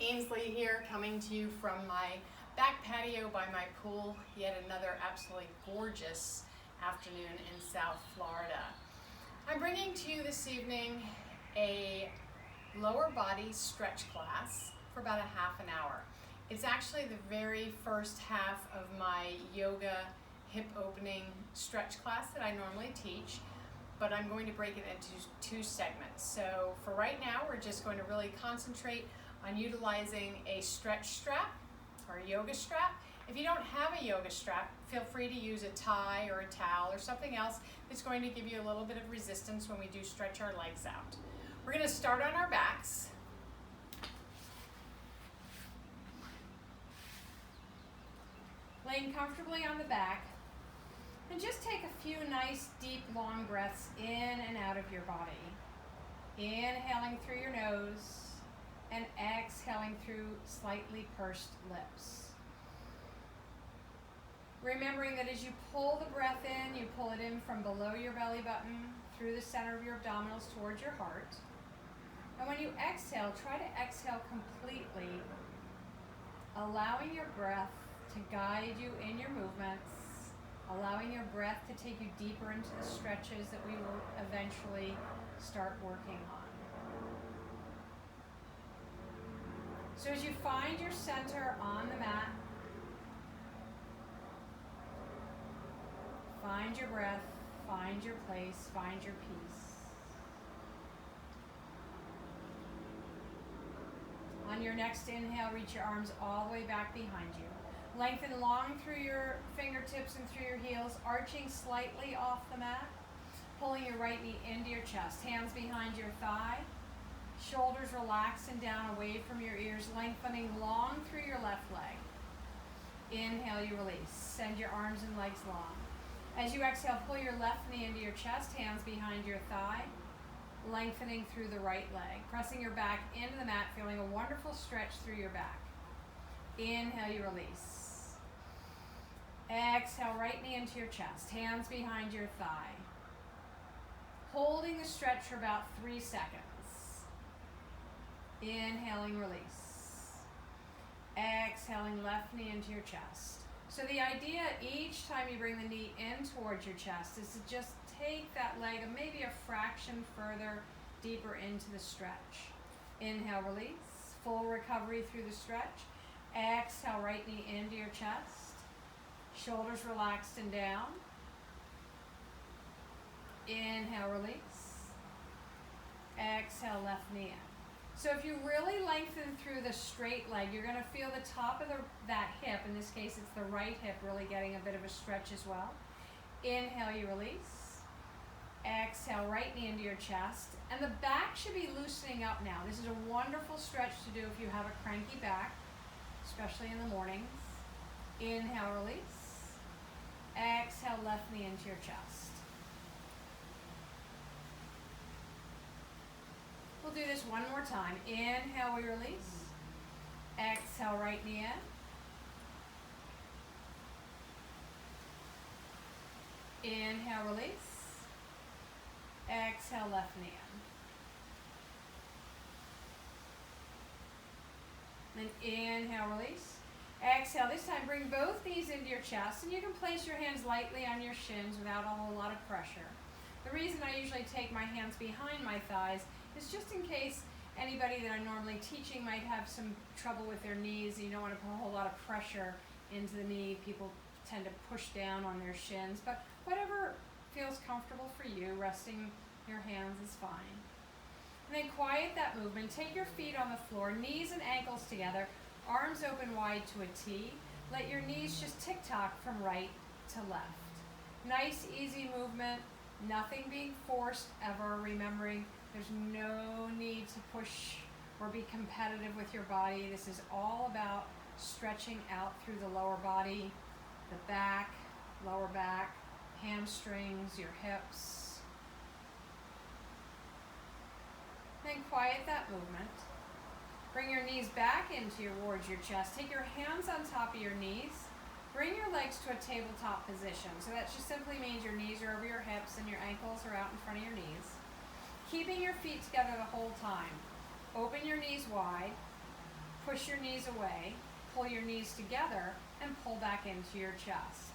Ainsley here, coming to you from my back patio by my pool. Yet another absolutely gorgeous afternoon in South Florida. I'm bringing to you this evening a lower body stretch class for about a half an hour. It's actually the very first half of my yoga hip opening stretch class that I normally teach, but I'm going to break it into two segments. So for right now, we're just going to really concentrate on utilizing a stretch strap or a yoga strap. If you don't have a yoga strap, feel free to use a tie or a towel or something else that's going to give you a little bit of resistance when we do stretch our legs out. We're going to start on our backs. Laying comfortably on the back. And just take a few nice, deep, long breaths in and out of your body. Inhaling through your nose and exhaling through slightly pursed lips. Remembering that as you pull the breath in, you pull it in from below your belly button, through the center of your abdominals towards your heart. And when you exhale, try to exhale completely, allowing your breath to guide you in your movements, allowing your breath to take you deeper into the stretches that we will eventually start working on. So as you find your center on the mat, find your breath, find your place, find your peace. On your next inhale, reach your arms all the way back behind you. Lengthen long through your fingertips and through your heels, arching slightly off the mat. Pulling your right knee into your chest, hands behind your thigh. Shoulders relaxing down away from your ears, lengthening long through your left leg. Inhale, you release. Send your arms and legs long. As you exhale, pull your left knee into your chest, hands behind your thigh, lengthening through the right leg. Pressing your back into the mat, feeling a wonderful stretch through your back. Inhale, you release. Exhale, right knee into your chest, hands behind your thigh. Holding the stretch for about 3 seconds. Inhaling, release. Exhaling, left knee into your chest. So the idea each time you bring the knee in towards your chest is to just take that leg maybe a fraction further, deeper into the stretch. Inhale, release. Full recovery through the stretch. Exhale, right knee into your chest. Shoulders relaxed and down. Inhale, release. Exhale, left knee in. So if you really lengthen through the straight leg, you're going to feel the top of that hip, in this case it's the right hip, really getting a bit of a stretch as well. Inhale, you release. Exhale, right knee into your chest. And the back should be loosening up now. This is a wonderful stretch to do if you have a cranky back, especially in the mornings. Inhale, release. Exhale, left knee into your chest. We'll do this one more time. Inhale, we release. Exhale, right knee in. Inhale, release. Exhale, left knee in. Then inhale, release. Exhale. This time, bring both knees into your chest, and you can place your hands lightly on your shins without a whole lot of pressure. The reason I usually take my hands behind my thighs is just in case anybody that I'm normally teaching might have some trouble with their knees and you don't want to put a whole lot of pressure into the knee. People tend to push down on their shins, but whatever feels comfortable for you, resting your hands is fine. And then quiet that movement. Take your feet on the floor, knees and ankles together, arms open wide to a T. Let your knees just tick-tock from right to left. Nice, easy movement, nothing being forced ever, remembering there's no need to push or be competitive with your body. This is all about stretching out through the lower body, the back, lower back, hamstrings, your hips. Then quiet that movement. Bring your knees back towards your chest. Take your hands on top of your knees. Bring your legs to a tabletop position. So that just simply means your knees are over your hips and your ankles are out in front of your knees. Keeping your feet together the whole time. Open your knees wide. Push your knees away, pull your knees together, and pull back into your chest.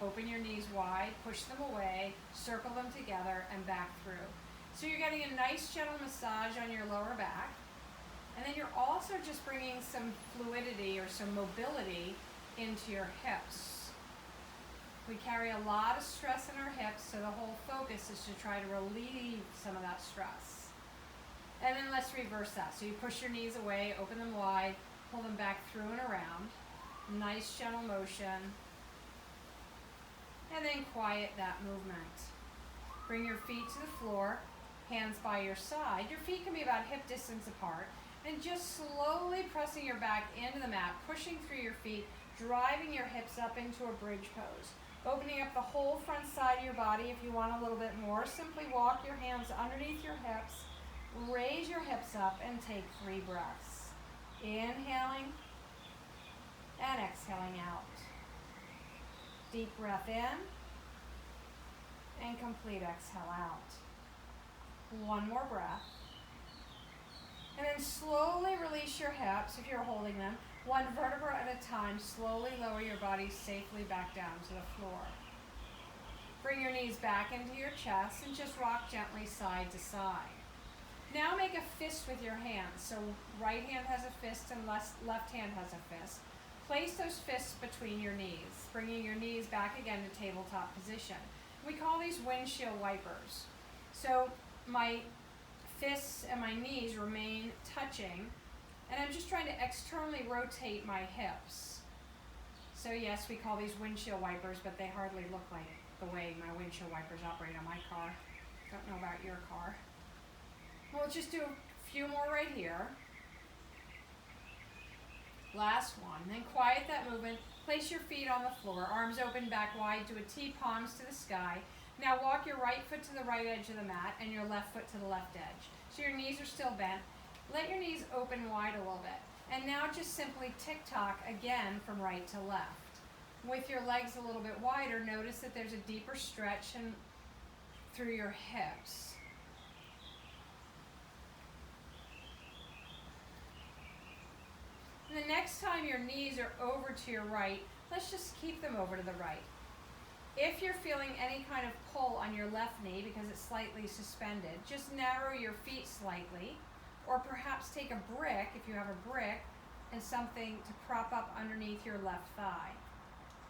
Open your knees wide, push them away, circle them together, and back through. So you're getting a nice gentle massage on your lower back. And then you're also just bringing some fluidity or some mobility into your hips. We carry a lot of stress in our hips, so the whole focus is to try to relieve some of that stress. And then let's reverse that. So you push your knees away, open them wide, pull them back through and around. Nice gentle motion. And then quiet that movement. Bring your feet to the floor, hands by your side. Your feet can be about hip distance apart. And just slowly pressing your back into the mat, pushing through your feet, driving your hips up into a bridge pose. Opening up the whole front side of your body if you want a little bit more. Simply walk your hands underneath your hips, raise your hips up, and take 3 breaths. Inhaling and exhaling out. Deep breath in and complete exhale out. 1 more breath. And then slowly release your hips if you're holding them. 1 vertebra at a time. Slowly lower your body safely back down to the floor. Bring your knees back into your chest and just rock gently side to side. Now make a fist with your hands. So right hand has a fist and left hand has a fist. Place those fists between your knees, bringing your knees back again to tabletop position. We call these windshield wipers. So my fists and my knees remain touching, and I'm just trying to externally rotate my hips. So yes, we call these windshield wipers, but they hardly look like the way my windshield wipers operate on my car. Don't know about your car. We'll just do a few more right here. Last one. Then quiet that movement. Place your feet on the floor, arms open back wide to a T, palms to the sky. Now walk your right foot to the right edge of the mat and your left foot to the left edge. So your knees are still bent. Let your knees open wide a little bit. And now just simply tick-tock again from right to left. With your legs a little bit wider, notice that there's a deeper stretch through your hips. And the next time your knees are over to your right, let's just keep them over to the right. If you're feeling any kind of pull on your left knee because it's slightly suspended, just narrow your feet slightly, or perhaps take a brick, if you have a brick, and something to prop up underneath your left thigh.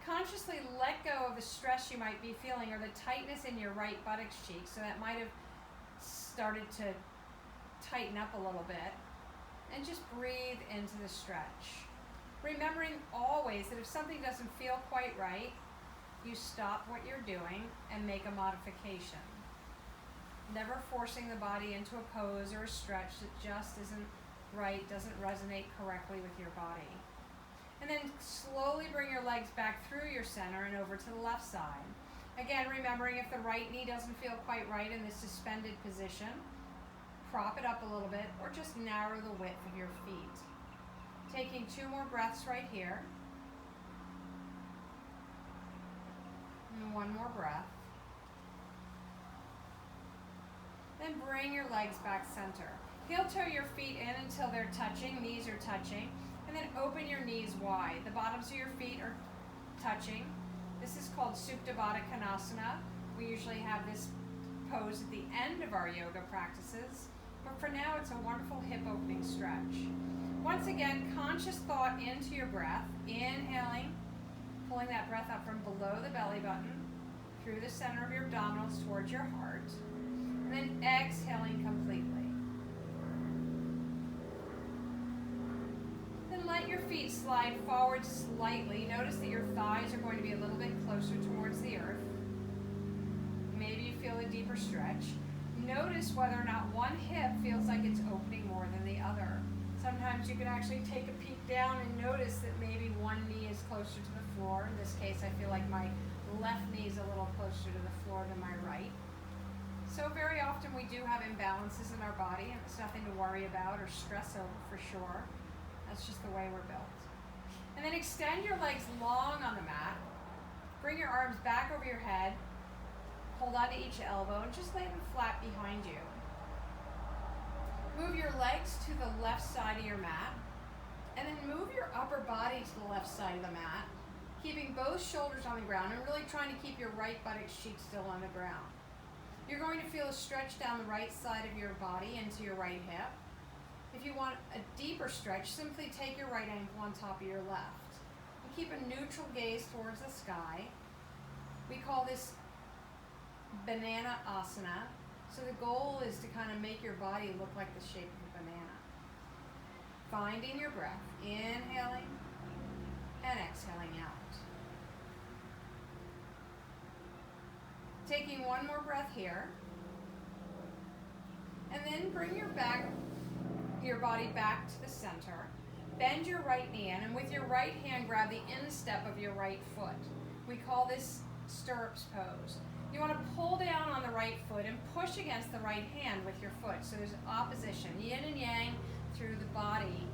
Consciously let go of the stress you might be feeling or the tightness in your right buttocks cheek, so that might have started to tighten up a little bit, and just breathe into the stretch. Remembering always that if something doesn't feel quite right, you stop what you're doing and make a modification. Never forcing the body into a pose or a stretch that just isn't right, doesn't resonate correctly with your body. And then slowly bring your legs back through your center and over to the left side. Again, remembering if the right knee doesn't feel quite right in this suspended position, prop it up a little bit or just narrow the width of your feet. Taking 2 more breaths right here. And 1 more breath. Then bring your legs back center. Heel toe your feet in until they're touching, knees are touching, and then open your knees wide. The bottoms of your feet are touching. This is called Supta Baddha Konasana. We usually have this pose at the end of our yoga practices, but for now it's a wonderful hip opening stretch. Once again, conscious thought into your breath, inhaling, pulling that breath up from below the belly button, through the center of your abdominals towards your heart, and then exhaling completely. Then let your feet slide forward slightly. Notice that your thighs are going to be a little bit closer towards the earth. Maybe you feel a deeper stretch. Notice whether or not one hip feels like it's opening more than the other. Sometimes you can actually take a peek down and notice that maybe one knee is closer to the floor. In this case, I feel like my left knee is a little closer to the floor than my right. So very often we do have imbalances in our body, and it's nothing to worry about or stress over for sure. That's just the way we're built. And then extend your legs long on the mat. Bring your arms back over your head. Hold on to each elbow and just lay them flat behind you. Move your legs to the left side of your mat And then move your upper body to the left side of the mat, keeping both shoulders on the ground and really trying to keep your right buttock cheek still on the ground. You're going to feel a stretch down the right side of your body into your right hip. If you want a deeper stretch, simply take your right ankle on top of your left. And keep a neutral gaze towards the sky. We call this banana asana. So the goal is to kind of make your body look like the shape of a banana. Finding your breath, inhaling and exhaling out. Taking one more breath here. And then bring your body back to the center. Bend your right knee in, and with your right hand, grab the instep of your right foot. We call this stirrups pose. You want to pull down on the right foot and push against the right hand with your foot. So there's opposition, yin and yang through the body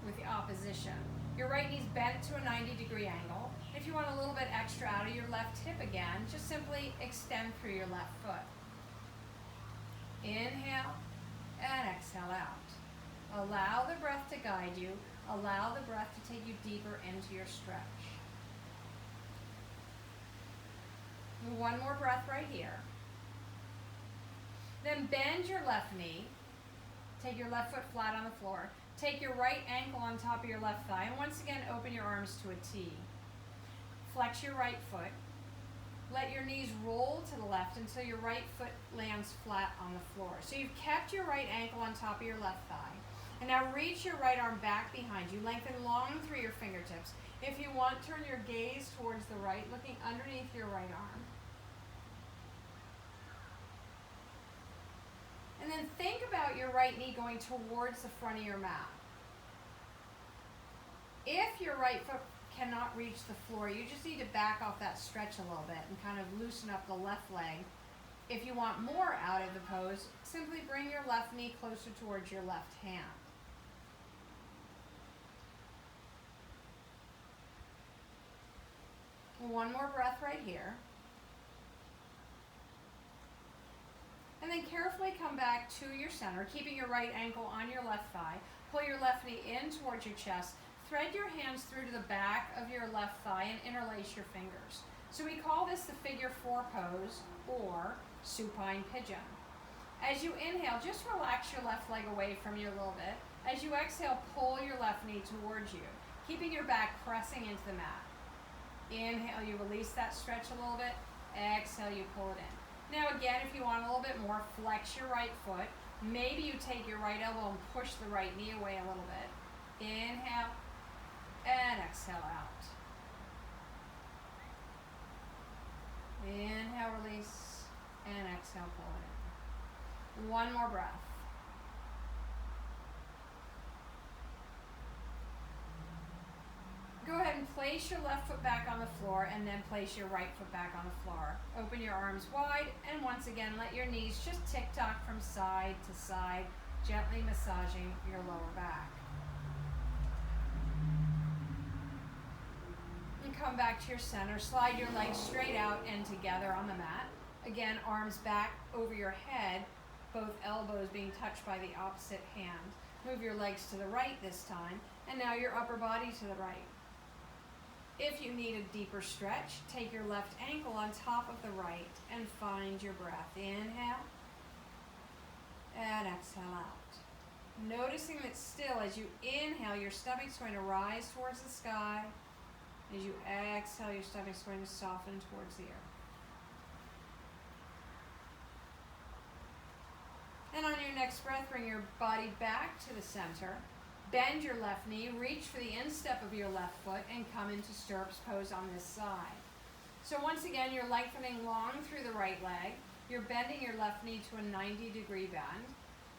with the opposition. Your right knee's bent to a 90-degree angle. If you want a little bit extra out of your left hip again, just simply extend through your left foot. Inhale and exhale out. Allow the breath to guide you. Allow the breath to take you deeper into your stretch. One more breath right here. Then bend your left knee. Take your left foot flat on the floor. Take your right ankle on top of your left thigh. And once again, open your arms to a T. Flex your right foot. Let your knees roll to the left until your right foot lands flat on the floor. So you've kept your right ankle on top of your left thigh. And now reach your right arm back behind you. Lengthen long through your fingertips. If you want, turn your gaze towards the right, looking underneath your right arm. And then think about your right knee going towards the front of your mat. If your right foot cannot reach the floor, you just need to back off that stretch a little bit and kind of loosen up the left leg. If you want more out of the pose, simply bring your left knee closer towards your left hand. One more breath right here. And then carefully come back to your center, keeping your right ankle on your left thigh. Pull your left knee in towards your chest. Thread your hands through to the back of your left thigh and interlace your fingers. So we call this the figure 4 pose or supine pigeon. As you inhale, just relax your left leg away from you a little bit. As you exhale, pull your left knee towards you, keeping your back pressing into the mat. Inhale, you release that stretch a little bit. Exhale, you pull it in. Now again, if you want a little bit more, flex your right foot. Maybe you take your right elbow and push the right knee away a little bit. Inhale and exhale out. Inhale, release, and exhale, pull it in. One more breath. Go ahead and place your left foot back on the floor and then place your right foot back on the floor. Open your arms wide and once again let your knees just tick-tock from side to side, gently massaging your lower back. And come back to your center. Slide your legs straight out and together on the mat. Again, arms back over your head, both elbows being touched by the opposite hand. Move your legs to the right this time, and now your upper body to the right. If you need a deeper stretch, take your left ankle on top of the right and find your breath. Inhale and exhale out. Noticing that still as you inhale, your stomach's going to rise towards the sky. As you exhale, your stomach's going to soften towards the earth. And on your next breath, bring your body back to the center. Bend your left knee, reach for the instep of your left foot, and come into stirrups pose on this side. So once again, you're lengthening long through the right leg. You're bending your left knee to a 90-degree bend,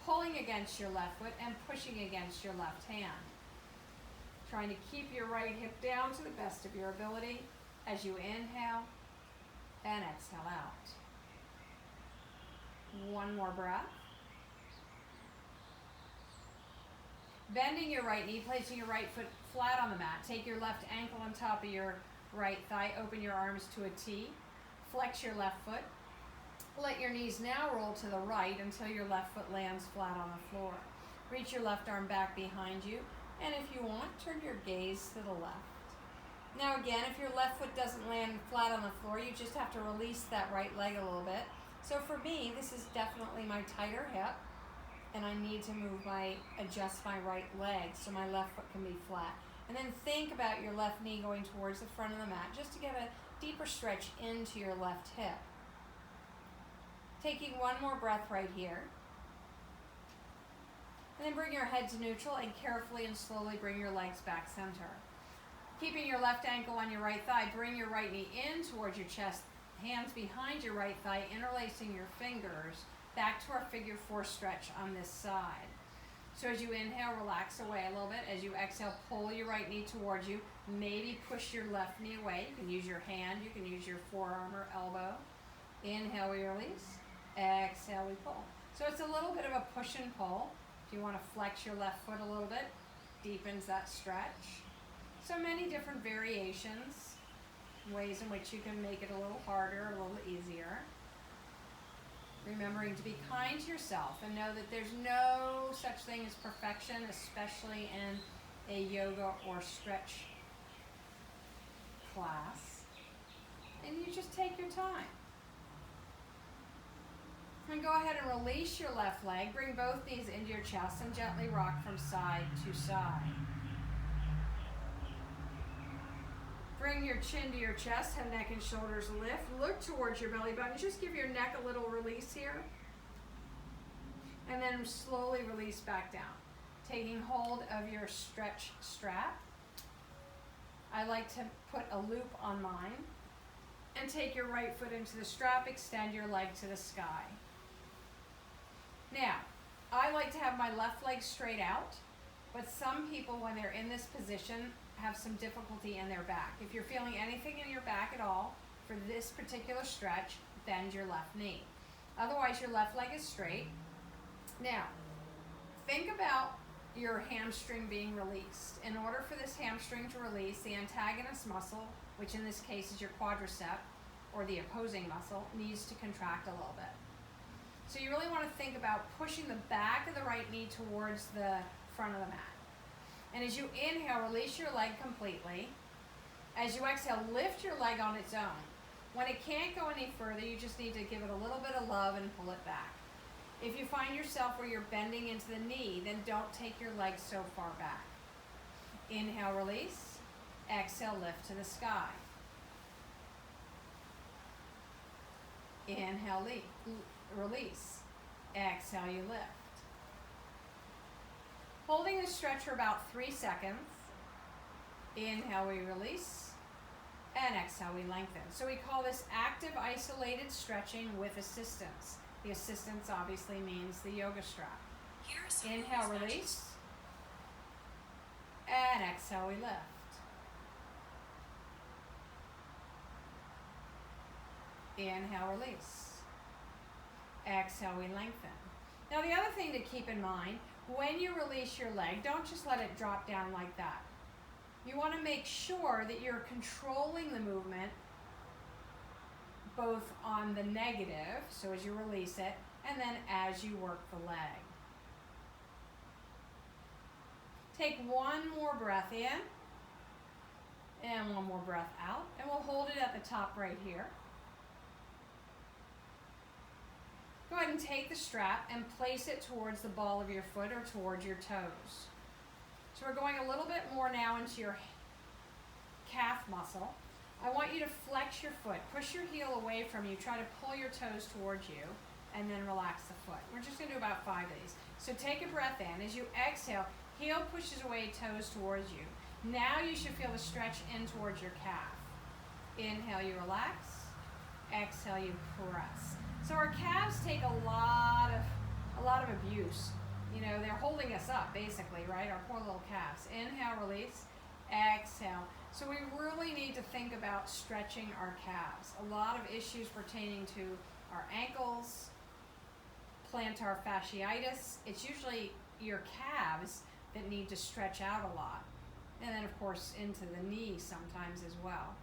pulling against your left foot and pushing against your left hand. Trying to keep your right hip down to the best of your ability as you inhale and exhale out. One more breath. Bending your right knee, placing your right foot flat on the mat. Take your left ankle on top of your right thigh. Open your arms to a T. Flex your left foot. Let your knees now roll to the right until your left foot lands flat on the floor. Reach your left arm back behind you And if you want, turn your gaze to the left. Now again, if your left foot doesn't land flat on the floor, you just have to release that right leg a little bit. So for me, this is definitely my tighter hip, and I need to adjust my right leg so my left foot can be flat. And then think about your left knee going towards the front of the mat just to get a deeper stretch into your left hip. Taking one more breath right here. And then bring your head to neutral and carefully and slowly bring your legs back center. Keeping your left ankle on your right thigh, bring your right knee in towards your chest, hands behind your right thigh, interlacing your fingers back to our figure 4 stretch on this side. So as you inhale, relax away a little bit. As you exhale, pull your right knee towards you. Maybe push your left knee away. You can use your hand, you can use your forearm or elbow. Inhale, we release. Exhale, we pull. So it's a little bit of a push and pull. If you want to flex your left foot a little bit, deepens that stretch. So many different variations, ways in which you can make it a little harder, a little easier. Remembering to be kind to yourself and know that there's no such thing as perfection, especially in a yoga or stretch class. And you just take your time. And go ahead and release your left leg. Bring both knees into your chest and gently rock from side to side. Bring your chin to your chest, head, neck, and shoulders lift. Look towards your belly button. Just give your neck a little release here. And then slowly release back down. Taking hold of your stretch strap. I like to put a loop on mine. And take your right foot into the strap. Extend your leg to the sky. Now, I like to have my left leg straight out. But some people, when they're in this position, have some difficulty in their back. If you're feeling anything in your back at all, for this particular stretch, bend your left knee. Otherwise, your left leg is straight. Now, think about your hamstring being released. In order for this hamstring to release, the antagonist muscle, which in this case is your quadricep, or the opposing muscle, needs to contract a little bit. So you really want to think about pushing the back of the right knee towards the front of the mat. And as you inhale, release your leg completely. As you exhale, lift your leg on its own. When it can't go any further, you just need to give it a little bit of love and pull it back. If you find yourself where you're bending into the knee, then don't take your leg so far back. Inhale, release. Exhale, lift to the sky. Inhale, release. Exhale, you lift. Holding the stretch for about 3 seconds. Inhale, we release. And exhale, we lengthen. So we call this active isolated stretching with assistance. The assistance obviously means the yoga strap. Inhale, release. And exhale, we lift. Inhale, release. Exhale, we lengthen. Now the other thing to keep in mind, when you release your leg, don't just let it drop down like that. You want to make sure that you're controlling the movement both on the negative, so as you release it, and then as you work the leg. Take one more breath in, and one more breath out, and we'll hold it at the top right here. Go ahead and take the strap and place it towards the ball of your foot or towards your toes. So we're going a little bit more now into your calf muscle. I want you to flex your foot. Push your heel away from you. Try to pull your toes towards you and then relax the foot. We're just going to do about 5 of these. So take a breath in. As you exhale, heel pushes away, toes towards you. Now you should feel the stretch in towards your calf. Inhale, you relax. Exhale, you press. So our calves take a lot of abuse. You know, they're holding us up basically, right? Our poor little calves. Inhale, release. Exhale. So we really need to think about stretching our calves. A lot of issues pertaining to our ankles, plantar fasciitis. It's usually your calves that need to stretch out a lot. And then of course into the knee sometimes as well.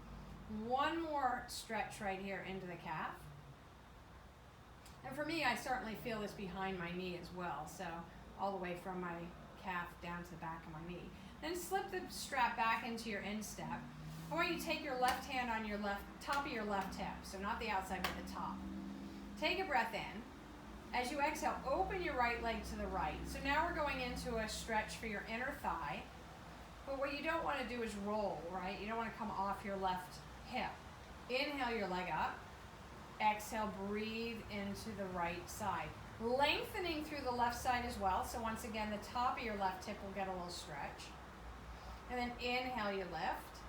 One more stretch right here into the calf. And for me, I certainly feel this behind my knee as well. So all the way from my calf down to the back of my knee. Then slip the strap back into your instep. I want you to take your left hand on your top of your left hip, so not the outside but the top. Take a breath in. As you exhale, open your right leg to the right. So now we're going into a stretch for your inner thigh. But what you don't want to do is roll, right? You don't want to come off your left hip. Inhale your leg up. Exhale, breathe into the right side. Lengthening through the left side as well. So once again, the top of your left hip will get a little stretch. And then inhale, you lift.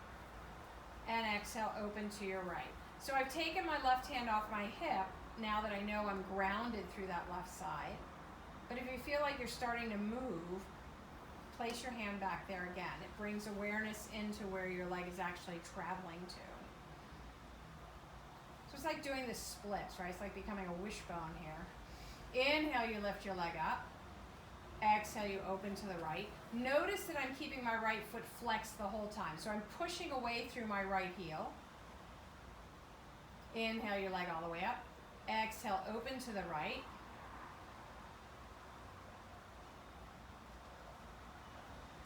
And exhale, open to your right. So I've taken my left hand off my hip now that I know I'm grounded through that left side. But if you feel like you're starting to move, place your hand back there again. It brings awareness into where your leg is actually traveling to. So it's like doing the splits, right? It's like becoming a wishbone here. Inhale, you lift your leg up. Exhale, you open to the right. Notice that I'm keeping my right foot flexed the whole time. So I'm pushing away through my right heel. Inhale your leg all the way up. Exhale, open to the right.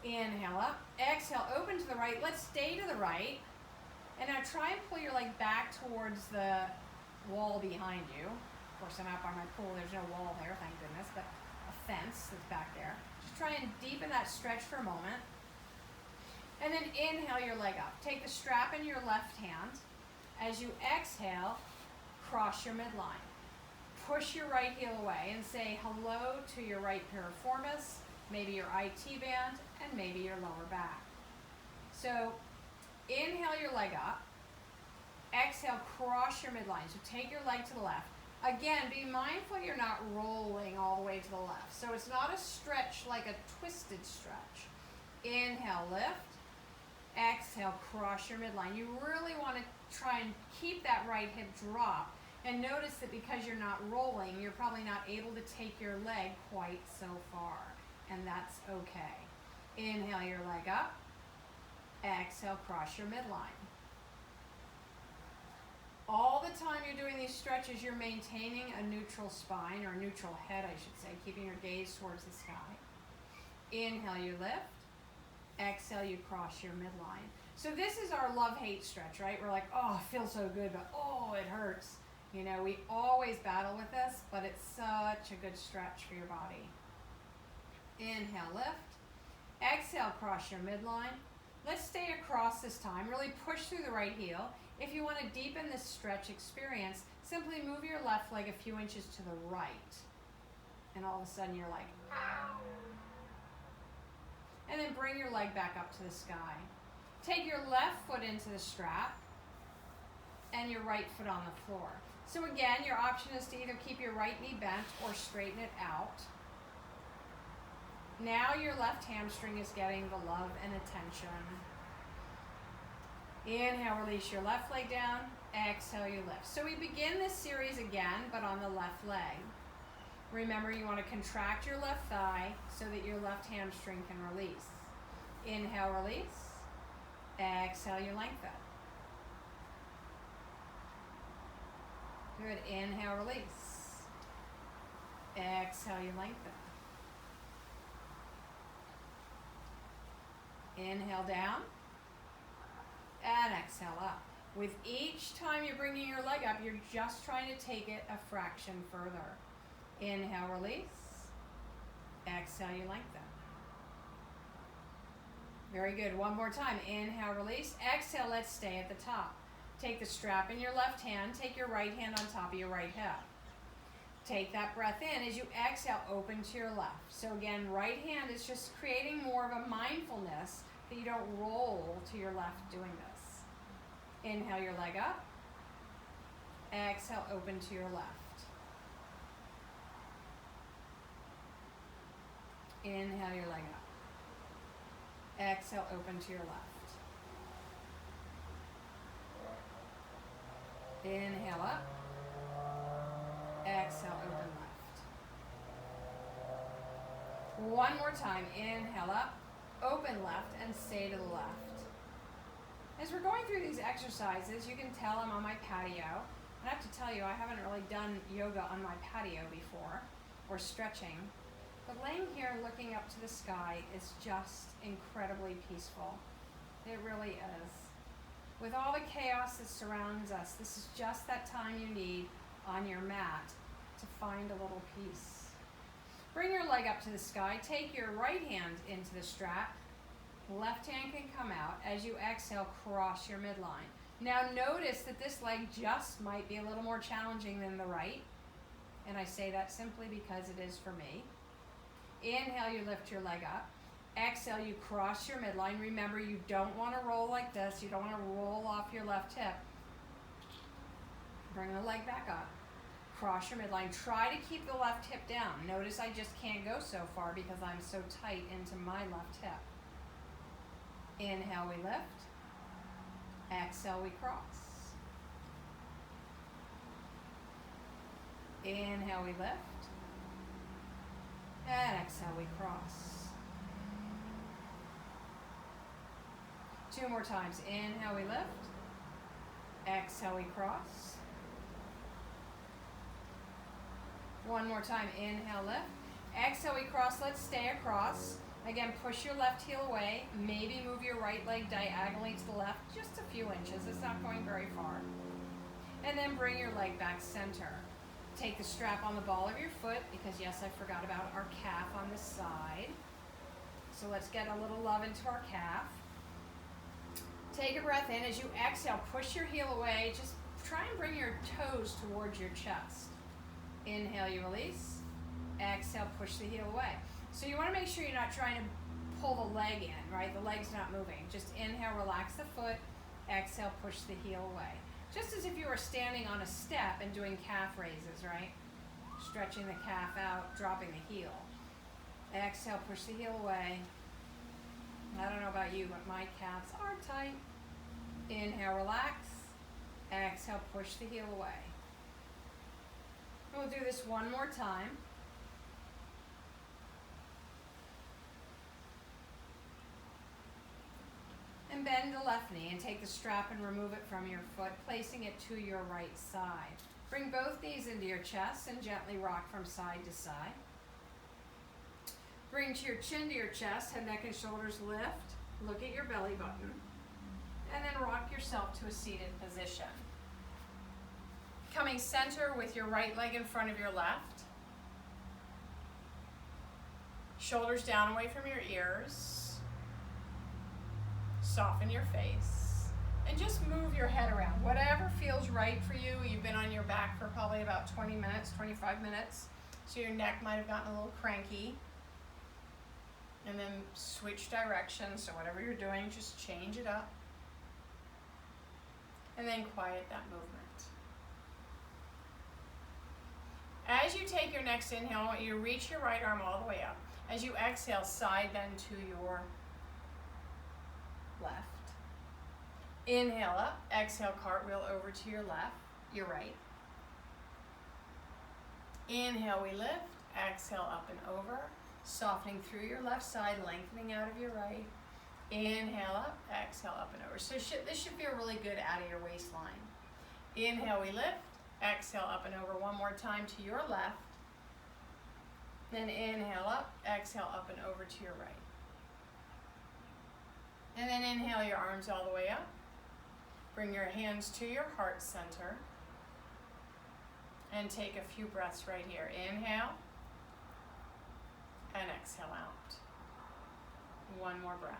Inhale up. Exhale, open to the right. Let's stay to the right. And now try and pull your leg back towards the wall behind you. Of course, I'm out by my pool. There's no wall there, thank goodness, but a fence that's back there. Just try and deepen that stretch for a moment. And then inhale your leg up. Take the strap in your left hand. As you exhale, cross your midline. Push your right heel away and say hello to your right piriformis, maybe your IT band, and maybe your lower back. So inhale your leg up. Exhale, cross your midline. So take your leg to the left. Again, be mindful you're not rolling all the way to the left. So it's not a stretch like a twisted stretch. Inhale, lift. Exhale, cross your midline. You really want to try and keep that right hip drop. And notice that because you're not rolling, you're probably not able to take your leg quite so far. And that's okay. Inhale your leg up. Exhale, cross your midline. All the time you're doing these stretches, you're maintaining a neutral spine, or a neutral head, I should say, keeping your gaze towards the sky. Inhale, you lift. Exhale, you cross your midline. So this is our love-hate stretch, right? We're like, oh, it feels so good, but oh, it hurts. You know, we always battle with this, but it's such a good stretch for your body. Inhale, lift. Exhale, cross your midline. Let's stay across this time. Really push through the right heel. If you want to deepen this stretch experience, simply move your left leg a few inches to the right. And all of a sudden you're like, ow. And then bring your leg back up to the sky. Take your left foot into the strap and your right foot on the floor. So again, your option is to either keep your right knee bent or straighten it out. Now your left hamstring is getting the love and attention. Inhale, release your left leg down. Exhale, you lift. So we begin this series again, but on the left leg. Remember, you want to contract your left thigh so that your left hamstring can release. Inhale, release. Exhale, you lengthen. Good. Inhale, release. Exhale, you lengthen. Inhale down. And exhale up. With each time you're bringing your leg up, you're just trying to take it a fraction further. Inhale, release. Exhale, you lengthen. Very good. One more time. Inhale, release. Exhale, let's stay at the top. Take the strap in your left hand. Take your right hand on top of your right hip. Take that breath in. As you exhale, open to your left. So again, right hand is just creating more of a mindfulness that you don't roll to your left doing this. Inhale your leg up. Exhale, open to your left. Inhale your leg up. Exhale, open to your left. Inhale up. Exhale, open left. One more time. Inhale up, open left, and stay to the left. As we're going through these exercises, you can tell I'm on my patio. And I have to tell you, I haven't really done yoga on my patio before, or stretching. But laying here and looking up to the sky is just incredibly peaceful. It really is. With all the chaos that surrounds us, this is just that time you need on your mat to find a little peace. Bring your leg up to the sky. Take your right hand into the strap. Left hand can come out. As you exhale, cross your midline. Now notice that this leg just might be a little more challenging than the right. And I say that simply because it is for me. Inhale, you lift your leg up. Exhale, you cross your midline. Remember, you don't want to roll like this. You don't want to roll off your left hip. Bring the leg back up. Cross your midline. Try to keep the left hip down. Notice I just can't go so far because I'm so tight into my left hip. Inhale, we lift. Exhale, we cross. Inhale, we lift. And exhale, we cross. 2 more times. Inhale, we lift. Exhale, we cross. 1 more time. Inhale, lift. Exhale, we cross. Let's stay across. Again, push your left heel away. Maybe move your right leg diagonally to the left, just a few inches. It's not going very far. And then bring your leg back center. Take the strap on the ball of your foot, because yes, I forgot about our calf on this side. So let's get a little love into our calf. Take a breath in. As you exhale, push your heel away. Just try and bring your toes towards your chest. Inhale, you release. Exhale, push the heel away. So you want to make sure you're not trying to pull the leg in, right? The leg's not moving. Just inhale, relax the foot. Exhale, push the heel away. Just as if you were standing on a step and doing calf raises, right? Stretching the calf out, dropping the heel. Exhale, push the heel away. I don't know about you, but my calves are tight. Inhale, relax. Exhale, push the heel away. We'll do this 1 more time. And bend the left knee and take the strap and remove it from your foot, placing it to your right side. Bring both knees into your chest and gently rock from side to side. Bring your chin to your chest, head, neck, and shoulders lift. Look at your belly button. And then rock yourself to a seated position. Coming center with your right leg in front of your left. Shoulders down away from your ears. Soften your face. And just move your head around. Whatever feels right for you. You've been on your back for probably about 20 minutes, 25 minutes. So your neck might have gotten a little cranky. And then switch directions. So whatever you're doing, just change it up. And then quiet that movement. As you take your next inhale, I want you to reach your right arm all the way up. As you exhale, side then to your left. Inhale up, exhale, cartwheel over to your left, your right. Inhale, we lift, exhale, up and over, softening through your left side, lengthening out of your right. Inhale up, exhale, up and over. So this should feel really good out of your waistline. Inhale, we lift, exhale, up and over. 1 more time to your left. Then inhale up, exhale, up and over to your right. And then inhale your arms all the way up. Bring your hands to your heart center. And take a few breaths right here. Inhale. And exhale out. 1 more breath.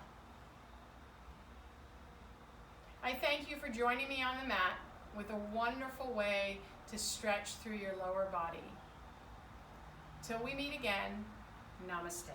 I thank you for joining me on the mat with a wonderful way to stretch through your lower body. Till we meet again, namaste.